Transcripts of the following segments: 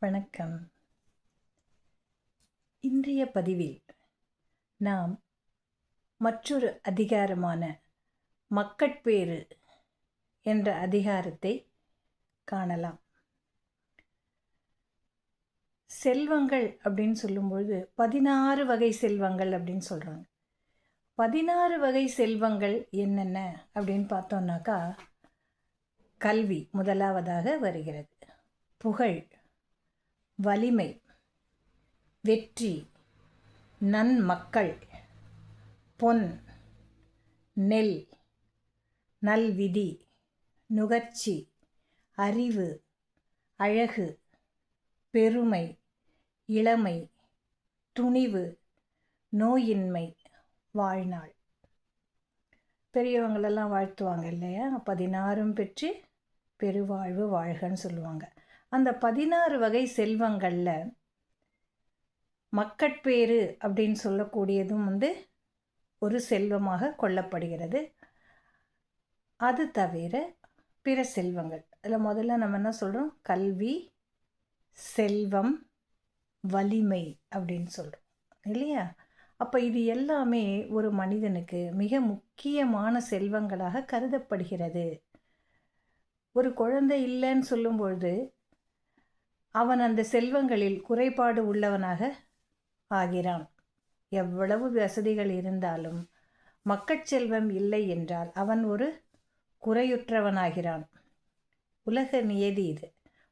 வணக்கம். இன்றைய பதிவில் நாம் மற்றொரு அதிகாரமான மக்கட்பேறு என்ற அதிகாரத்தை காணலாம். செல்வங்கள் அப்படின்னு சொல்லும்பொழுது 16 வகை செல்வங்கள் அப்படின்னு சொல்கிறாங்க. 16 வகை செல்வங்கள் என்னென்ன அப்படின்னு பார்த்தோம்னாக்கா, கல்வி முதலாவதாக வருகிறது. புகழ், வலிமை, வெற்றி, நன்மக்கள், பொன், நெல், நல்விதி, நுகர்ச்சி, அறிவு, அழகு, பெருமை, இளமை, துணிவு, நோயின்மை, வாழ்நாள். பெரியவங்களெல்லாம் வாழ்த்துவாங்க இல்லையா? 16 பெற்று பெருவாழ்வு வாழ்கன்னு சொல்லுவாங்க. அந்த 16 வகை செல்வங்களில் மக்கட்பேறு அப்படின்னு சொல்லக்கூடியதும் ஒரு செல்வமாக கொள்ளப்படுகிறது. அது தவிர பிற செல்வங்கள், அதில் முதல்ல நம்ம என்ன சொல்கிறோம்? கல்வி, செல்வம், வலிமை அப்படின்னு சொல்கிறோம் இல்லையா? அப்போ இது எல்லாமே ஒரு மனிதனுக்கு மிக முக்கியமான செல்வங்களாக கருதப்படுகிறது. ஒரு குழந்தை இல்லைன்னு சொல்லும்பொழுது அவன் அந்த செல்வங்களில் குறைபாடு உள்ளவனாக ஆகிறான். எவ்வளவு வசதிகள் இருந்தாலும் மக்கட்செல்வம் இல்லை என்றால் அவன் ஒரு குறையுற்றவனாகிறான். உலக நியதி இது.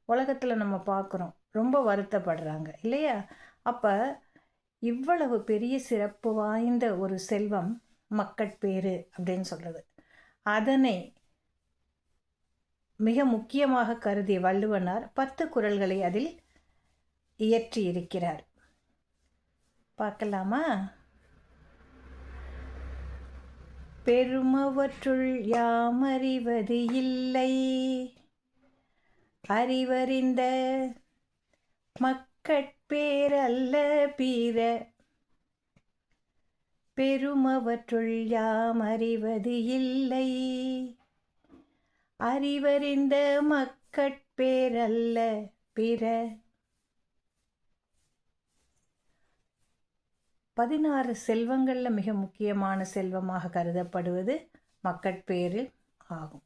உலகத்தில் நம்ம பார்க்குறோம், ரொம்ப வருத்தப்படுறாங்க இல்லையா? அப்போ இவ்வளவு பெரிய சிறப்பு வாய்ந்த ஒரு செல்வம் மக்கட்பேறு அப்படின்னு சொல்கிறது. அதனை மிக முக்கியமாக கருதிய வள்ளுவனார் 10 குறள்களை அதில் இயற்றியிருக்கிறார். பார்க்கலாமா? பெருமவற்றுள் யாமறிவது இல்லை, அறிவறிந்த மக்கட்பேரல்ல பிற. பெருமவற்றுள் யாமறிவது இல்லை, அறிவறிந்த மக்கட்பேரல்ல பிற. 16 செல்வங்களில் மிக முக்கியமான செல்வமாக கருதப்படுவது மக்கட்பேறு ஆகும்.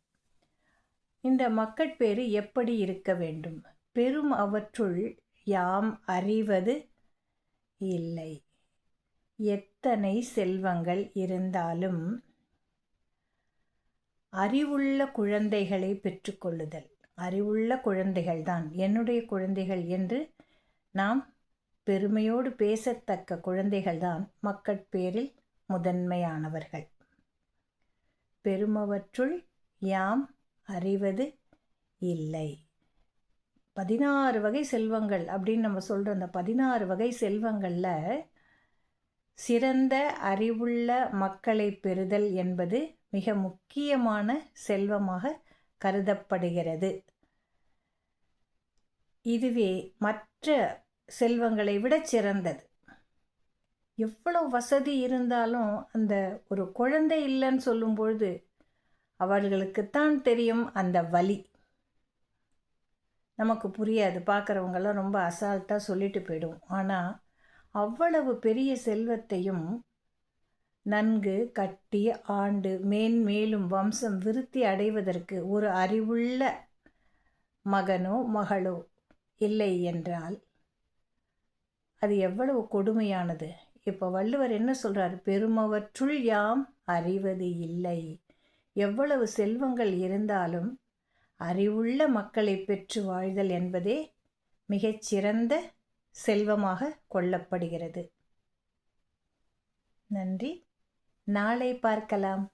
இந்த மக்கட்பேறு எப்படி இருக்க வேண்டும்? பெரும் அவற்றுள் யாம் அறிவது இல்லை. எத்தனை செல்வங்கள் இருந்தாலும் அறிவுள்ள குழந்தைகளை பெற்றுக்கொள்ளுதல். அறிவுள்ள குழந்தைகள் தான் என்னுடைய குழந்தைகள் என்று நாம் பெருமையோடு பேசத்தக்க குழந்தைகள் தான் மக்கட்பேரில் முதன்மையானவர்கள். பெருமவற்றுள் யாம் அறிவது இல்லை. 16 வகை செல்வங்கள் அப்படின்னு நம்ம சொல்கிற அந்த 16 வகை செல்வங்களில் சிறந்த அறிவுள்ள மக்களை பெறுதல் என்பது மிக முக்கியமான செல்வமாக கருதப்படுகிறது. இதுவே மற்ற செல்வங்களை விட சிறந்தது. எவ்வளோ வசதி இருந்தாலும் அந்த ஒரு குழந்தை இல்லைன்னு சொல்லும் பொழுது அவர்களுக்குத்தான் தெரியும் அந்த வலி. நமக்கு புரியாது, பார்க்குறவங்கெல்லாம் ரொம்ப அசால்ட்டாக சொல்லிட்டு போயிடுவோம். ஆனால் அவ்வளவு பெரிய செல்வத்தையும் நன்கு கட்டி ஆண்டு மேன்மேலும் வம்சம் விருத்தி அடைவதற்கு ஒரு அறிவுள்ள மகனோ மகளோ இல்லை என்றால் அது எவ்வளவு கொடுமையானது. இப்போ வள்ளுவர் என்ன சொல்கிறார்? பெருமவற்றுள் யாம் அறிவது இல்லை. எவ்வளவு செல்வங்கள் இருந்தாலும் அறிவுள்ள மக்களை பெற்று வாழ்தல் என்பதே மிகச்சிறந்த செல்வமாக கொள்ளப்படுகிறது. நன்றி. நாளை பார்க்கலாம்.